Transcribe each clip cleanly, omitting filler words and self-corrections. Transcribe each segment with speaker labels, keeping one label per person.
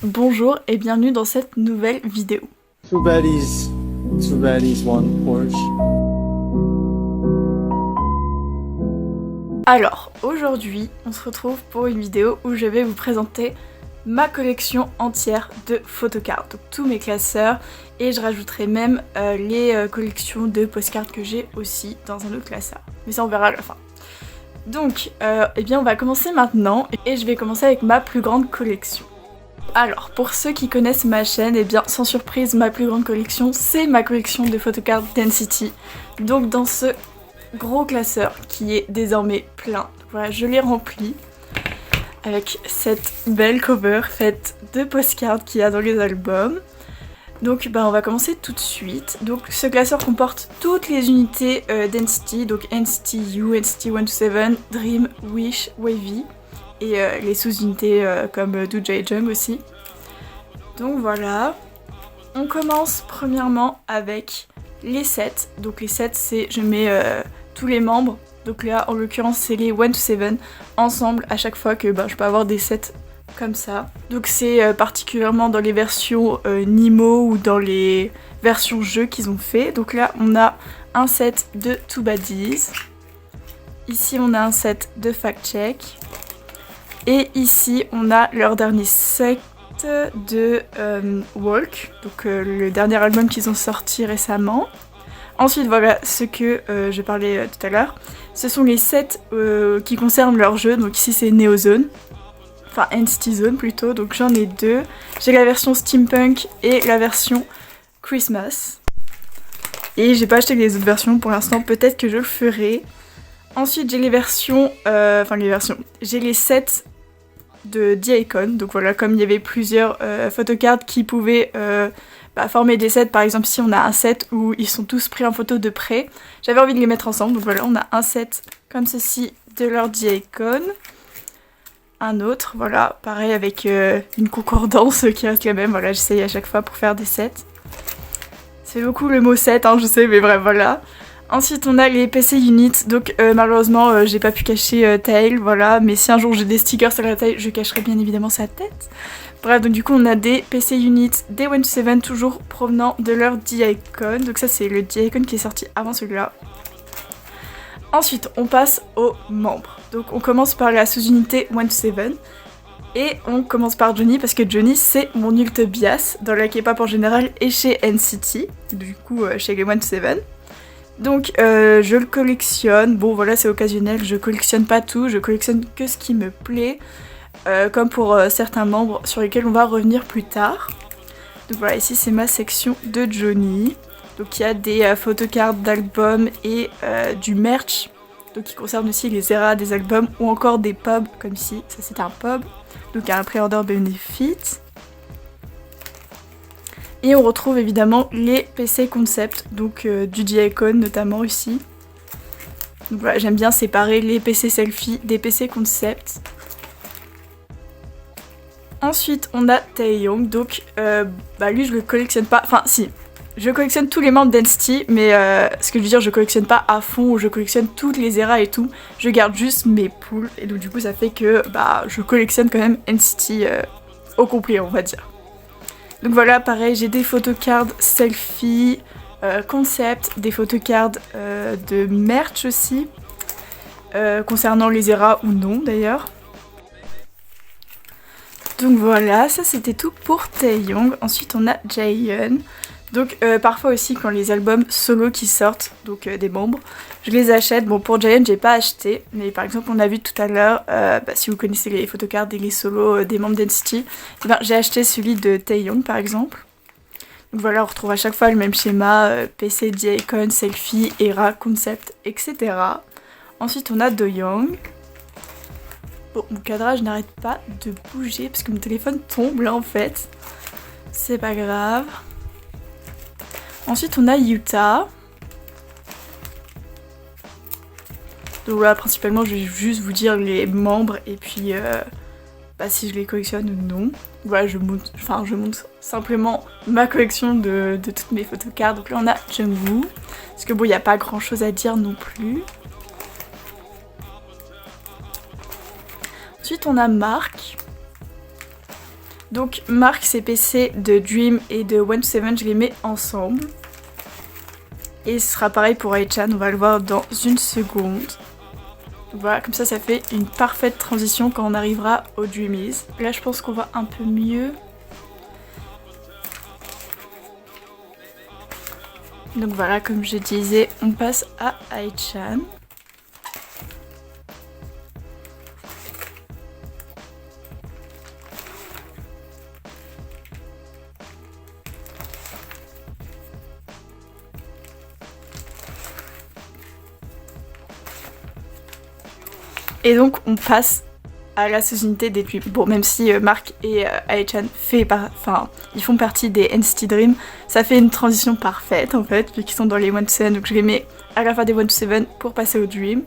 Speaker 1: bonjour et bienvenue dans cette nouvelle vidéo.
Speaker 2: Two baddies, one Porsche.
Speaker 1: Alors, aujourd'hui, on se retrouve pour une vidéo où je vais vous présenter ma collection entière de photocards, donc tous mes classeurs, et je rajouterai même les collections de postcards que j'ai aussi dans un autre classeur. Mais ça on verra à la fin. Donc, eh bien on va commencer maintenant, et je vais commencer avec ma plus grande collection. Alors, pour ceux qui connaissent ma chaîne, eh bien sans surprise, ma plus grande collection, c'est ma collection de photocards Density. Donc dans ce gros classeur qui est désormais plein, voilà, je l'ai rempli avec cette belle cover faite de postcards qu'il y a dans les albums. Donc on va commencer tout de suite. Donc ce classeur comporte toutes les unités Density, donc NCTU, NCT 127, Dream, Wish, Wavy, et les sous-unités comme Doja et Jung aussi. Donc voilà. On commence premièrement avec les sets. Donc les sets, c'est je mets tous les membres. Donc là, en l'occurrence, c'est les 127 ensemble à chaque fois que je peux avoir des sets comme ça. Donc c'est particulièrement dans les versions Nemo ou dans les versions jeux qu'ils ont fait. Donc là, on a un set de Two Baddies. Ici, on a un set de Fact Check. Et ici, on a leur dernier set de Walk. Donc le dernier album qu'ils ont sorti récemment. Ensuite, voilà ce que je parlais tout à l'heure. Ce sont les sets qui concernent leur jeu. Donc ici, c'est Neo Zone. Enfin, NCT Zone plutôt. Donc j'en ai deux. J'ai la version Steampunk et la version Christmas. Et j'ai pas acheté les autres versions pour l'instant. Peut-être que je le ferai. Ensuite, j'ai les versions... J'ai les sets de D-Icon. Donc voilà, comme il y avait plusieurs photocards qui pouvaient... former des sets. Par exemple, si on a un set où ils sont tous pris en photo de près, j'avais envie de les mettre ensemble. Donc voilà, on a un set comme ceci de leur D-Icon. Un autre, voilà, pareil avec une concordance qui reste la même. Voilà, j'essaye à chaque fois pour faire des sets. C'est beaucoup le mot set, hein, je sais, mais bref, voilà. Ensuite, on a les PC Units. Donc malheureusement, j'ai pas pu cacher Tail, voilà. Mais si un jour j'ai des stickers sur la taille, je cacherai bien évidemment sa tête. Bref, donc du coup on a des PC Units, des 127 toujours provenant de leur D-Icon. Donc ça c'est le D-Icon qui est sorti avant celui-là. Ensuite on passe aux membres. Donc on commence par la sous-unité 127. Et on commence par Johnny parce que Johnny c'est mon ult bias dans la K-pop en général et chez NCT. Du coup chez les 127. Donc je le collectionne. Bon voilà, c'est occasionnel, je collectionne pas tout, je collectionne que ce qui me plaît. Comme pour certains membres sur lesquels on va revenir plus tard. Donc voilà, ici c'est ma section de Johnny. Donc il y a des photocards d'albums et du merch. Donc qui concerne aussi les eras des albums ou encore des pubs comme ici. Ça c'est un pub. Donc il y a un pré-order benefit. Et on retrouve évidemment les PC concept. Donc du D-Icon notamment ici. Donc voilà, j'aime bien séparer les PC selfie des PC concept. Ensuite, on a Taeyong, donc lui je le collectionne pas, enfin si, je collectionne tous les membres d'NCT, mais ce que je veux dire, je collectionne pas à fond, ou je collectionne toutes les eras et tout, je garde juste mes pools, et donc du coup ça fait que je collectionne quand même NCT au complet, on va dire. Donc voilà, pareil, j'ai des photocards selfie, concept, des photocards de merch aussi, concernant les eras ou non d'ailleurs. Donc voilà, ça c'était tout pour Taeyong. Ensuite on a Jaehyun. Donc parfois aussi quand les albums solo qui sortent, donc des membres, je les achète. Bon pour Jaehyun j'ai pas acheté, mais par exemple on a vu tout à l'heure, si vous connaissez les photocards et les solos des membres d'NCT, j'ai acheté celui de Taeyong par exemple. Donc voilà, on retrouve à chaque fois le même schéma, PC, D-Icon, selfie, era, concept, etc. Ensuite on a Do-Young. Bon, mon cadrage n'arrête pas de bouger parce que mon téléphone tombe là en fait. C'est pas grave. Ensuite on a Yuta. Donc voilà, principalement je vais juste vous dire les membres et puis si je les collectionne ou non. Voilà, je monte simplement ma collection de toutes mes photocards. Donc là on a Jungwoo. Parce que bon, il n'y a pas grand chose à dire non plus. Ensuite on a Mark. Donc marque ces PC de Dream et de 127, je les mets ensemble. Et ce sera pareil pour Aichan, on va le voir dans une seconde. Donc voilà, comme ça fait une parfaite transition quand on arrivera au Dreamies. Là je pense qu'on voit un peu mieux. Donc voilà, comme je disais, on passe à Aichan. Et donc on passe à la sous-unité des Dreams. Bon, même si Mark et Aichan ils font partie des NCT Dream, ça fait une transition parfaite en fait, vu qu'ils sont dans les 127, donc je les mets à la fin des 127 pour passer au Dream.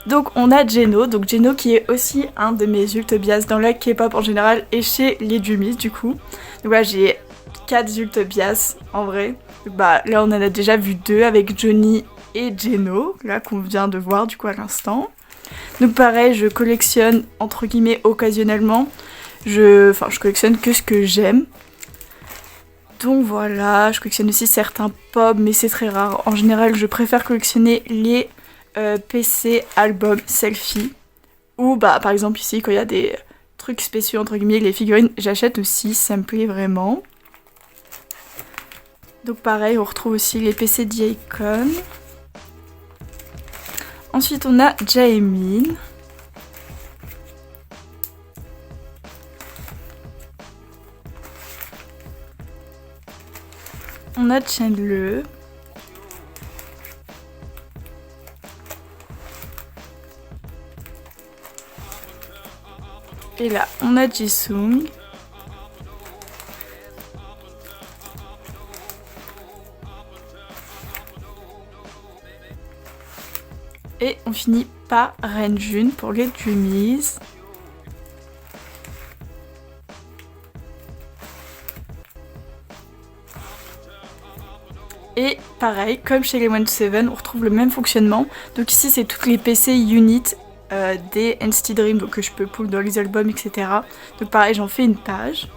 Speaker 1: Donc on a Jeno, donc Jeno qui est aussi un de mes ult bias dans la K-pop en général et chez les Dreamies du coup. Donc voilà, j'ai 4 ult bias en vrai. Donc, bah là on en a déjà vu 2 avec Johnny et Jeno, là qu'on vient de voir du coup à l'instant. Donc pareil, je collectionne entre guillemets occasionnellement. Je collectionne que ce que j'aime. Donc voilà, je collectionne aussi certains pop, mais c'est très rare. En général, je préfère collectionner les PC, albums, selfie. Ou bah par exemple ici, quand il y a des trucs spéciaux entre guillemets, les figurines, j'achète aussi, ça me plaît vraiment. Donc pareil, on retrouve aussi les PC d'Icon. Ensuite, on a Jaemin. On a Chandler. Et là, on a Jisung. Et on finit par Renjun pour les Dreamies. Et pareil, comme chez les 127, on retrouve le même fonctionnement. Donc ici, c'est toutes les PC units des NCT Dream, donc que je peux pull dans les albums, etc. Donc pareil, j'en fais une page.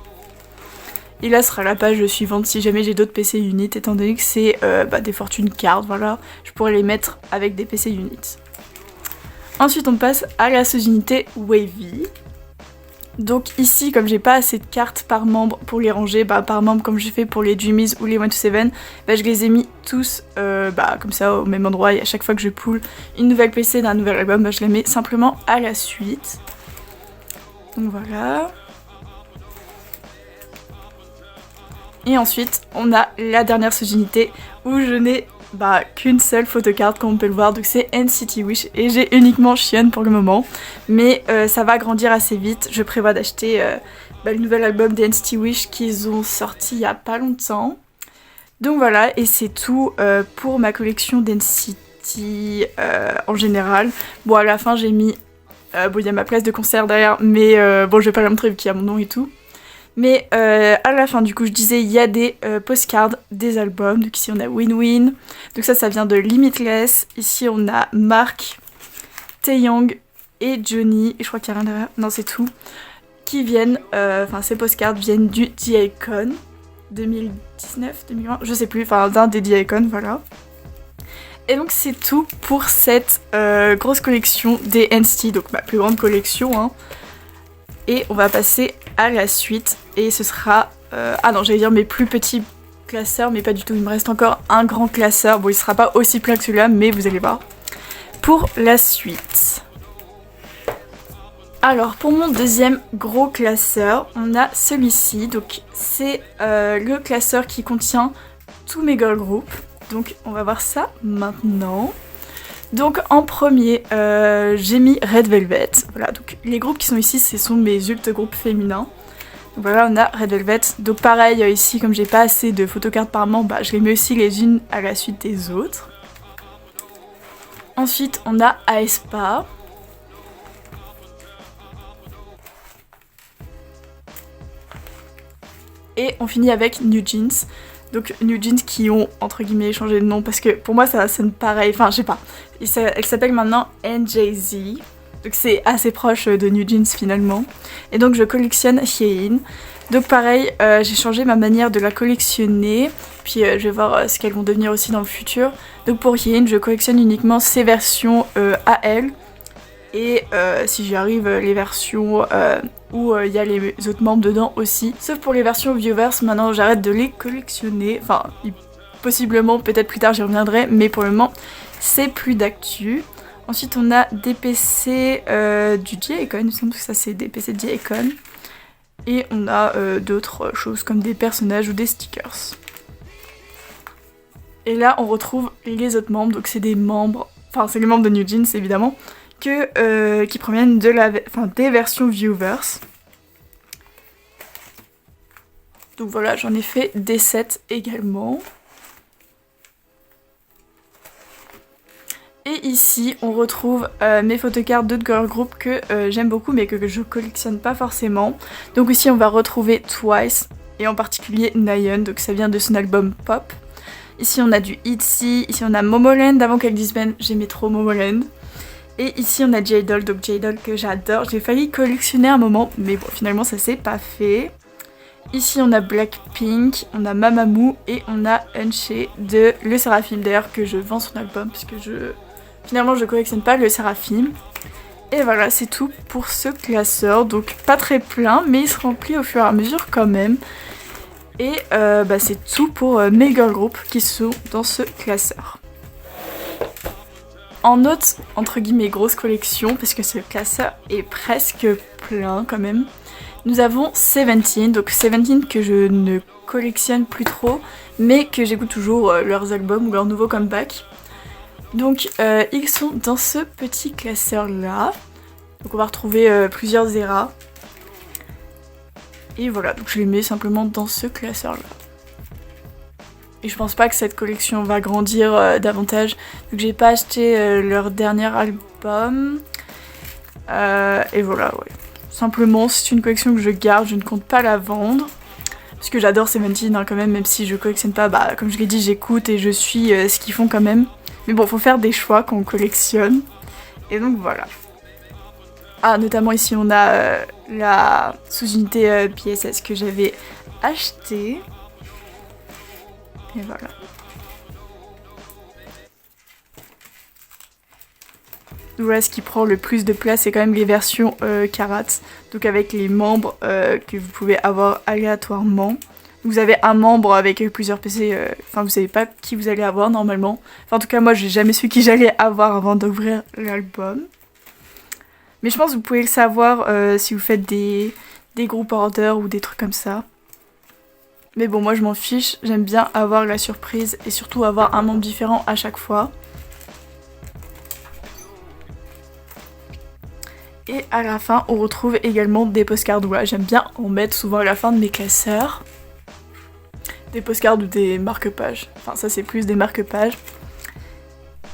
Speaker 1: Et là sera la page suivante si jamais j'ai d'autres PC units, étant donné que c'est des fortune cards, voilà. Je pourrais les mettre avec des PC units. Ensuite, on passe à la sous-unité Wavy. Donc ici, comme j'ai pas assez de cartes par membre pour les ranger, par membre comme j'ai fait pour les Dreamies ou les 127, je les ai mis tous comme ça au même endroit. Et à chaque fois que je pull une nouvelle PC d'un nouvel album, je les mets simplement à la suite. Donc voilà. Et ensuite, on a la dernière sous-unité où je n'ai qu'une seule photocarte comme on peut le voir, donc c'est NCT Wish et j'ai uniquement Xion pour le moment, mais ça va grandir assez vite. Je prévois d'acheter le nouvel album des NCT Wish qu'ils ont sorti il y a pas longtemps. Donc voilà, et c'est tout pour ma collection d'NCT en général. Bon, à la fin j'ai mis, il y a ma place de concert derrière, mais je vais pas la montrer vu qu'il y a mon nom et tout. Mais à la fin, du coup, je disais, il y a des postcards des albums. Donc ici, on a Win-Win. Donc ça vient de Limitless. Ici, on a Mark, Taeyong et Johnny. Et je crois qu'il n'y a rien derrière. Non, c'est tout. Qui viennent, ces postcards viennent du D-Icon 2019, 2020, je sais plus, d'un des D-Icon, voilà. Et donc c'est tout pour cette grosse collection des NCT, donc ma plus grande collection, hein. Et on va passer à la suite et ce sera... j'allais dire mes plus petits classeurs, mais pas du tout, il me reste encore un grand classeur. Bon, il sera pas aussi plein que celui-là, mais vous allez voir. Pour la suite. Alors, pour mon deuxième gros classeur, on a celui-ci. Donc, c'est le classeur qui contient tous mes girl groups. Donc, on va voir ça maintenant. Donc en premier, j'ai mis Red Velvet. Voilà, donc les groupes qui sont ici, ce sont mes ult groupes féminins. Donc voilà, on a Red Velvet. Donc pareil, ici, comme j'ai pas assez de photocartes par membre, je les mets aussi les unes à la suite des autres. Ensuite, on a aespa. Et on finit avec New Jeans. Donc New Jeans qui ont entre guillemets changé de nom parce que pour moi ça sonne pareil, je sais pas. Elle s'appelle maintenant NJZ, donc c'est assez proche de New Jeans finalement. Et donc je collectionne Hyein. Donc pareil, j'ai changé ma manière de la collectionner, puis je vais voir ce qu'elles vont devenir aussi dans le futur. Donc pour Yin, je collectionne uniquement ces versions AL, et si j'y arrive, les versions où il y a les autres membres dedans aussi. Sauf pour les versions Viewer's, maintenant j'arrête de les collectionner, enfin possiblement peut-être plus tard j'y reviendrai, mais pour le moment c'est plus d'actu. Ensuite on a des PC du J-Icon, il me semble que ça c'est des PC de J-Icon. Et on a d'autres choses comme des personnages ou des stickers. Et là on retrouve les autres membres, donc c'est des membres, enfin c'est les membres de New Jeans évidemment, qui proviennent de des versions Viewer's. Donc voilà, j'en ai fait des sets également. Et ici, on retrouve mes photocards d'autres girl group que j'aime beaucoup mais que je collectionne pas forcément. Donc ici, on va retrouver Twice et en particulier Nayeon, donc ça vient de son album Pop. Ici, on a du ITZY, ici on a Momoland, avant qu'elle disbande, j'aimais trop Momoland. Et ici, on a J-Doll, donc J-Doll que j'adore. J'ai failli collectionner un moment, mais bon, finalement, ça s'est pas fait. Ici, on a Blackpink, on a Mamamoo et on a Eunchae de Le Seraphim, d'ailleurs que je vends son album parce que finalement je collectionne pas le Seraphim. Et voilà, c'est tout pour ce classeur, donc pas très plein mais il se remplit au fur et à mesure quand même. Et c'est tout pour mes girl groups qui sont dans ce classeur. En note, entre guillemets, grosse collection, parce que ce classeur est presque plein quand même, nous avons Seventeen, donc Seventeen que je ne collectionne plus trop, mais que j'écoute toujours leurs albums ou leurs nouveaux comebacks. Donc ils sont dans ce petit classeur là, donc on va retrouver plusieurs eras. Et voilà, donc je les mets simplement dans ce classeur là. Et je pense pas que cette collection va grandir davantage, vu que j'ai pas acheté leur dernier album. Et voilà, ouais. Simplement, c'est une collection que je garde, je ne compte pas la vendre. Parce que j'adore Seventeen hein, quand même si je collectionne pas, comme je l'ai dit, j'écoute et je suis ce qu'ils font quand même. Mais bon, faut faire des choix quand on collectionne. Et donc voilà. Ah, notamment ici on a la sous-unité PSS que j'avais achetée. Et voilà. Donc voilà, ce qui prend le plus de place, c'est quand même les versions Karat. Donc avec les membres que vous pouvez avoir aléatoirement. Vous avez un membre avec plusieurs PC, vous savez pas qui vous allez avoir normalement. Enfin en tout cas moi j'ai jamais su qui j'allais avoir avant d'ouvrir l'album. Mais je pense que vous pouvez le savoir si vous faites des groupes orders ou des trucs comme ça. Mais bon, moi je m'en fiche, j'aime bien avoir la surprise et surtout avoir un membre différent à chaque fois. Et à la fin, on retrouve également des postcards. Voilà, j'aime bien en mettre souvent à la fin de mes classeurs. Des postcards ou des marque-pages. Enfin, ça c'est plus des marque-pages.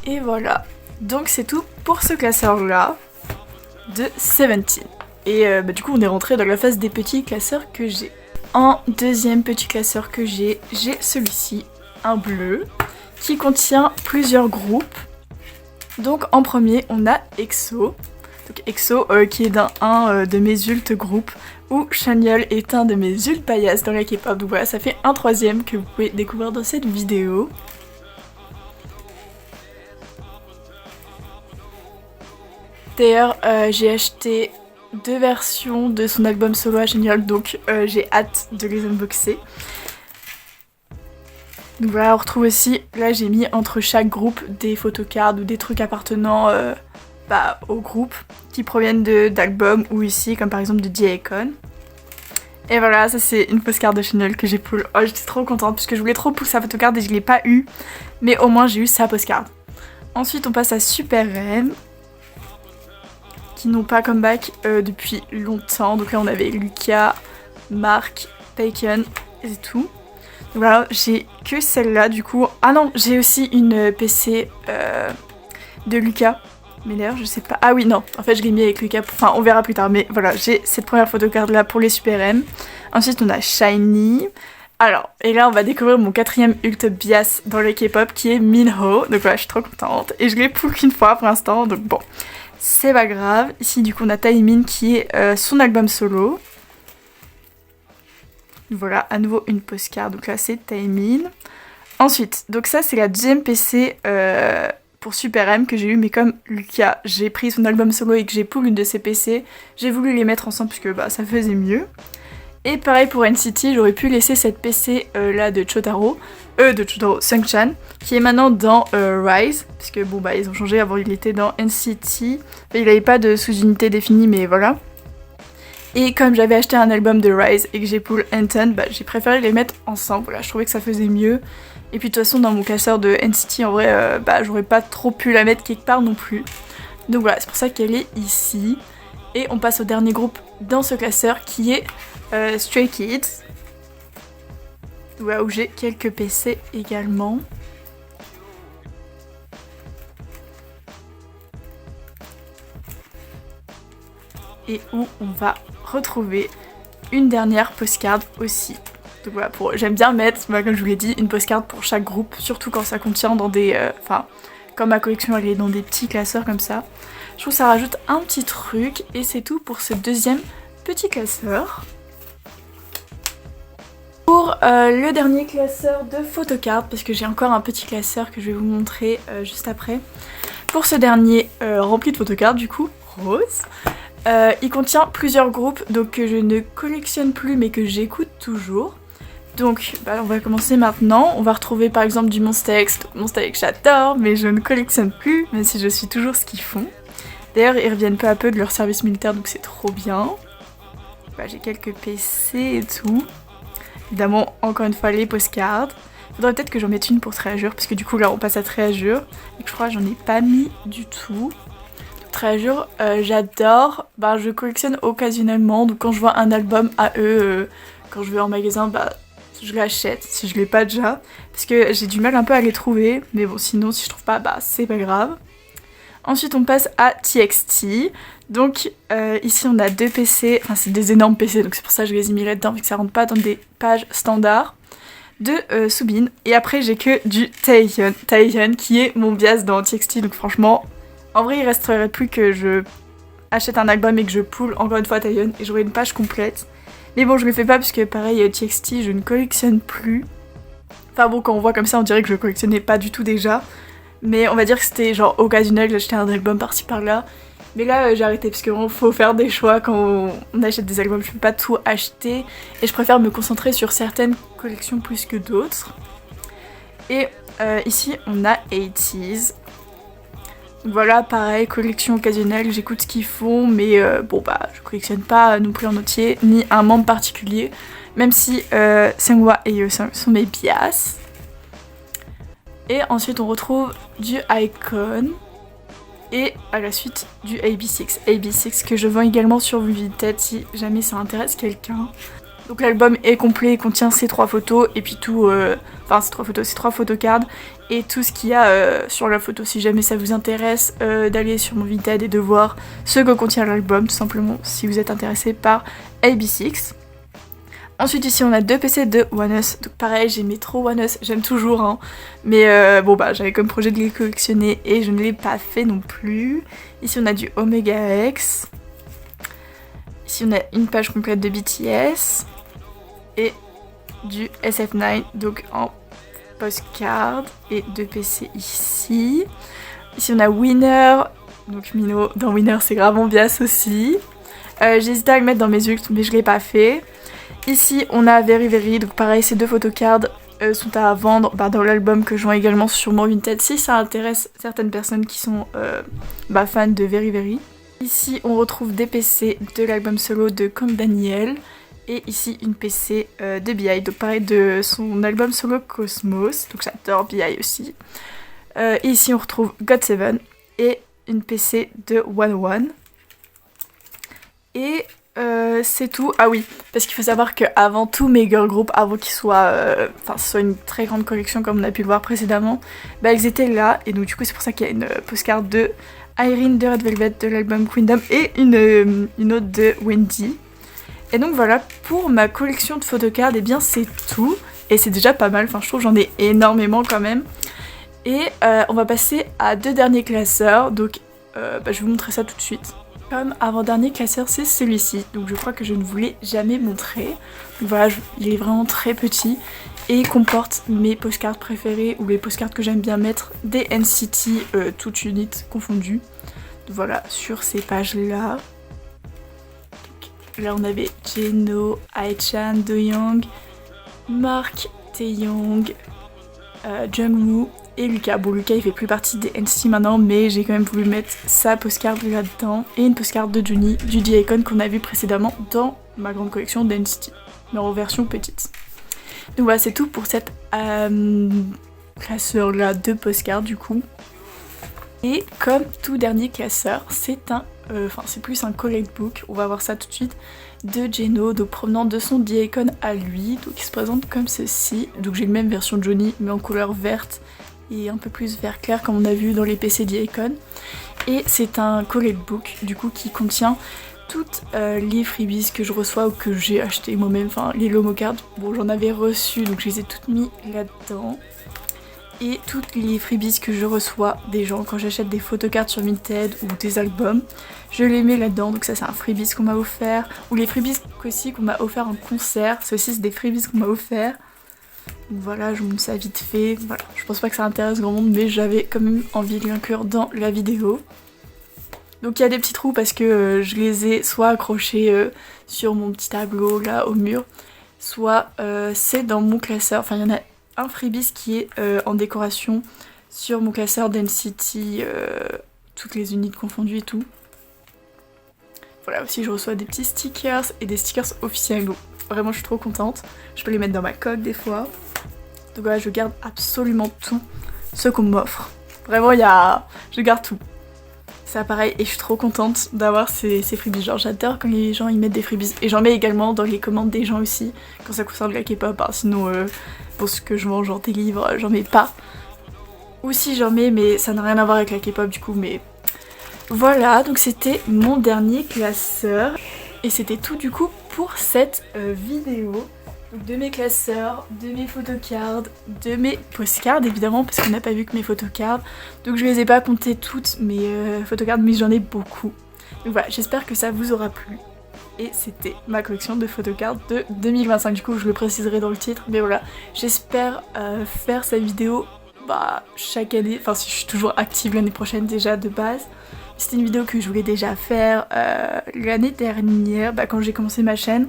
Speaker 1: Et voilà. Donc c'est tout pour ce classeur-là de Seventeen. Et du coup, on est rentré dans la phase des petits classeurs que j'ai. En deuxième petit classeur que j'ai celui-ci, un bleu, qui contient plusieurs groupes. Donc en premier, on a EXO. Donc EXO qui est un de mes ult groupes, où Chanyeol est un de mes ult bias dans la K-pop. Donc voilà, ça fait un troisième que vous pouvez découvrir dans cette vidéo. D'ailleurs, j'ai acheté 2 versions de son album solo à Chanyeol, donc j'ai hâte de les unboxer. Donc voilà, on retrouve aussi, là j'ai mis entre chaque groupe des photocards ou des trucs appartenant au groupe qui proviennent d'albums ou ici, comme par exemple de J-Icon. Et voilà, ça c'est une postcard de Chanyeol que j'ai pull. Oh, j'étais trop contente parce que je voulais trop pousser sa photocard et je l'ai pas eu, mais au moins j'ai eu sa postcard. Ensuite on passe à Super M, qui n'ont pas comeback depuis longtemps. Donc là on avait Lucas, Mark, Taken et c'est tout. Donc voilà, j'ai que celle-là du coup. Ah non, j'ai aussi une PC de Lucas. Mais d'ailleurs je sais pas. Ah oui non, en fait je l'ai mis avec Lucas. Enfin on verra plus tard. Mais voilà, j'ai cette première photocard là pour les Super M. Ensuite on a Shiny. Alors, et là on va découvrir mon 4ème ult bias dans le K-pop qui est Minho. Donc voilà, je suis trop contente. Et je l'ai pull qu'une fois pour l'instant. Donc bon, c'est pas grave. Ici du coup on a Taemin qui est son album solo. Voilà, à nouveau une postcard, donc là c'est Taemin. Ensuite, donc ça c'est la deuxième PC pour Super M que j'ai eu, mais comme Lucas, j'ai pris son album solo et que j'ai pull une de ses PC, j'ai voulu les mettre ensemble puisque bah, ça faisait mieux. Et pareil pour NCT, j'aurais pu laisser cette PC là de Chotaro Sungchan, qui est maintenant dans Rise, puisque bon bah ils ont changé, avant il était dans NCT, enfin, il n'avait pas de sous-unité définie mais voilà. Et comme j'avais acheté un album de Rise et que j'ai pull Anton, bah j'ai préféré les mettre ensemble, voilà, je trouvais que ça faisait mieux. Et puis de toute façon dans mon classeur de NCT en vrai, bah j'aurais pas trop pu la mettre quelque part non plus. Donc voilà, c'est pour ça qu'elle est ici. Et on passe au dernier groupe dans ce classeur qui est Stray Kids. Voilà, où j'ai quelques PC également. Et où on va retrouver une dernière postcard aussi. Donc voilà, j'aime bien mettre, bah, comme je vous l'ai dit, une postcard pour chaque groupe, surtout quand ça contient dans des... Enfin, comme ma collection elle est dans des petits classeurs comme ça. Je trouve que ça rajoute un petit truc et c'est tout pour ce deuxième petit classeur. Pour le dernier classeur de photocards, parce que j'ai encore un petit classeur que je vais vous montrer juste après. Pour ce dernier rempli de photocards du coup, rose. Il contient plusieurs groupes donc que je ne collectionne plus mais que j'écoute toujours. Donc bah, on va commencer maintenant. On va retrouver par exemple du Monsta X. Monsta X j'adore mais je ne collectionne plus même si je suis toujours ce qu'ils font. D'ailleurs ils reviennent peu à peu de leur service militaire donc c'est trop bien. Bah, j'ai quelques PC et tout. Évidemment encore une fois les postcards. Faudrait peut-être que j'en mette une pour Treasure parce que du coup là on passe à Treasure. Et je crois que j'en ai pas mis du tout. Treasure, j'adore, bah, je collectionne occasionnellement, donc quand je vois un album à eux, quand je vais en magasin, bah, je l'achète si je l'ai pas déjà, parce que j'ai du mal un peu à les trouver, mais bon sinon si je trouve pas, bah c'est pas grave. Ensuite on passe à TXT, donc ici on a deux PC, enfin c'est des énormes PC, donc c'est pour ça que je les ai mis là-dedans, vu que ça rentre pas dans des pages standards, de Subin, et après j'ai que du Taehyun qui est mon bias dans TXT, donc franchement... En vrai, il resterait plus que je achète un album et que je pull encore une fois Taehyun et j'aurai une page complète. Mais bon, je le fais pas parce que pareil, TXT, je ne collectionne plus. Enfin bon, quand on voit comme ça, on dirait que je collectionnais pas du tout déjà. Mais on va dire que c'était genre occasionnel, j'achetais un album par-ci par-là. Mais là, j'ai arrêté parce qu'il faut faire des choix quand on achète des albums. Je peux pas tout acheter et je préfère me concentrer sur certaines collections plus que d'autres. Et ici, on a 80s. Voilà, pareil, collection occasionnelle, j'écoute ce qu'ils font, mais bon bah je collectionne pas non plus en entier, ni un membre particulier, même si Seungwa et Yeosang sont mes bias. Et ensuite on retrouve du Icon, et à la suite du AB6. AB6 que je vends également sur Vinted si jamais ça intéresse quelqu'un. Donc l'album est complet, il contient ces trois photos et puis tout, enfin ces trois photocards et tout ce qu'il y a sur la photo. Si jamais ça vous intéresse d'aller sur mon Vinted et de voir ce que contient l'album, tout simplement si vous êtes intéressé par AB6. Ensuite ici on a deux PC de ONEUS, donc pareil j'aimais trop ONEUS, j'aime toujours hein, mais bon bah j'avais comme projet de les collectionner et je ne l'ai pas fait non plus. Ici on a du Omega X, ici on a une page complète de BTS et du SF9 donc en postcard et deux PC ici. Ici on a Winner, donc Mino dans Winner c'est grave mon bias aussi. J'hésitais à le mettre dans mes ults mais je l'ai pas fait. Ici on a Very Very, donc pareil ces deux photocards sont à vendre dans l'album que je vends également sur mon Vinted si ça intéresse certaines personnes qui sont fans de Very Very. Ici on retrouve des PC de l'album solo de Kang Daniel et ici une PC de B.I, donc pareil de son album solo Cosmos, donc j'adore B.I aussi. Et ici on retrouve GOT7 et une PC de 101. Et c'est tout. Ah oui, parce qu'il faut savoir qu'avant tous mes girl groups, avant qu'ils soient, ce soit une très grande collection comme on a pu le voir précédemment, bah ils étaient là, et donc du coup c'est pour ça qu'il y a une postcard de Irene de Red Velvet de l'album Queendom et une autre de Wendy. Et donc voilà, pour ma collection de photocards, et bien c'est tout, et c'est déjà pas mal, enfin je trouve que j'en ai énormément quand même. Et on va passer à deux derniers classeurs, donc je vais vous montrer ça tout de suite. Comme avant-dernier classeur, c'est celui-ci, donc je crois que je ne vous l'ai jamais montré. Donc voilà, il est vraiment très petit et il comporte mes postcards préférés ou les postcards que j'aime bien mettre des NCT, toutes unités confondues. Donc voilà, sur ces pages-là. Là on avait Jeno, Aichan, Doyoung, Mark, Taeyong, Jungwoo et Lucas. Bon, Lucas il fait plus partie des NCT maintenant, mais j'ai quand même voulu mettre sa postcard là-dedans et une postcard de Johnny du D-Icon qu'on a vu précédemment dans ma grande collection d'NCT, mais en version petite. Donc voilà, c'est tout pour cette classeur là de postcards du coup. Et comme tout dernier classeur, c'est un, c'est plus un collect book, on va voir ça tout de suite, de Jeno, donc provenant de son D-Icon à lui, donc il se présente comme ceci. Donc j'ai la même version de Johnny mais en couleur verte et un peu plus vert clair comme on a vu dans les PC D-Icon. Et c'est un collect book du coup qui contient toutes les freebies que je reçois ou que j'ai acheté moi-même, enfin les Lomo cards. Bon, j'en avais reçu donc je les ai toutes mis là-dedans. Et toutes les freebies que je reçois des gens quand j'achète des photocards sur Vinted ou des albums, je les mets là-dedans. Donc ça c'est un freebies qu'on m'a offert, ou les freebies aussi qu'on m'a offert en concert. Ceci c'est des freebies qu'on m'a offert. Donc voilà, je vous montre ça vite fait. Voilà, je pense pas que ça intéresse grand monde, mais j'avais quand même envie de l'inclure dans la vidéo. Donc il y a des petits trous parce que je les ai soit accrochés sur mon petit tableau là au mur, soit c'est dans mon classeur. Enfin il y en a un freebies qui est en décoration sur mon classeur d'NCT, toutes les unités confondues et tout. Voilà, aussi je reçois des petits stickers et des stickers officiels. Donc vraiment je suis trop contente. Je peux les mettre dans ma coque des fois. Donc voilà, je garde absolument tout ce qu'on m'offre. Vraiment je garde tout. Ça pareil, et je suis trop contente d'avoir ces freebies. Genre j'adore quand les gens ils mettent des freebies. Et j'en mets également dans les commandes des gens aussi, quand ça concerne la K-pop. Hein. Sinon pour ce que je vends, genre des livres, j'en mets pas. Ou si j'en mets, mais ça n'a rien à voir avec la K-pop du coup. Mais voilà, donc c'était mon dernier classeur. Et c'était tout du coup pour cette vidéo. Donc de mes classeurs, de mes photocards, de mes postcards évidemment, parce qu'on n'a pas vu que mes photocards. Donc je les ai pas comptées toutes mes photocards, mais j'en ai beaucoup. Donc voilà, j'espère que ça vous aura plu. Et c'était ma collection de photocards de 2025. Du coup je le préciserai dans le titre, mais voilà, j'espère faire cette vidéo chaque année. Enfin si je suis toujours active l'année prochaine déjà de base. C'était une vidéo que je voulais déjà faire l'année dernière, quand j'ai commencé ma chaîne.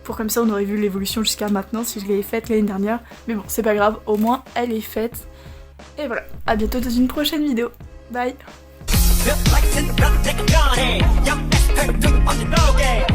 Speaker 1: Pour comme ça on aurait vu l'évolution jusqu'à maintenant si je l'avais faite l'année dernière. Mais bon, c'est pas grave, au moins elle est faite. Et voilà, à bientôt dans une prochaine vidéo. Bye.
Speaker 3: on the no game.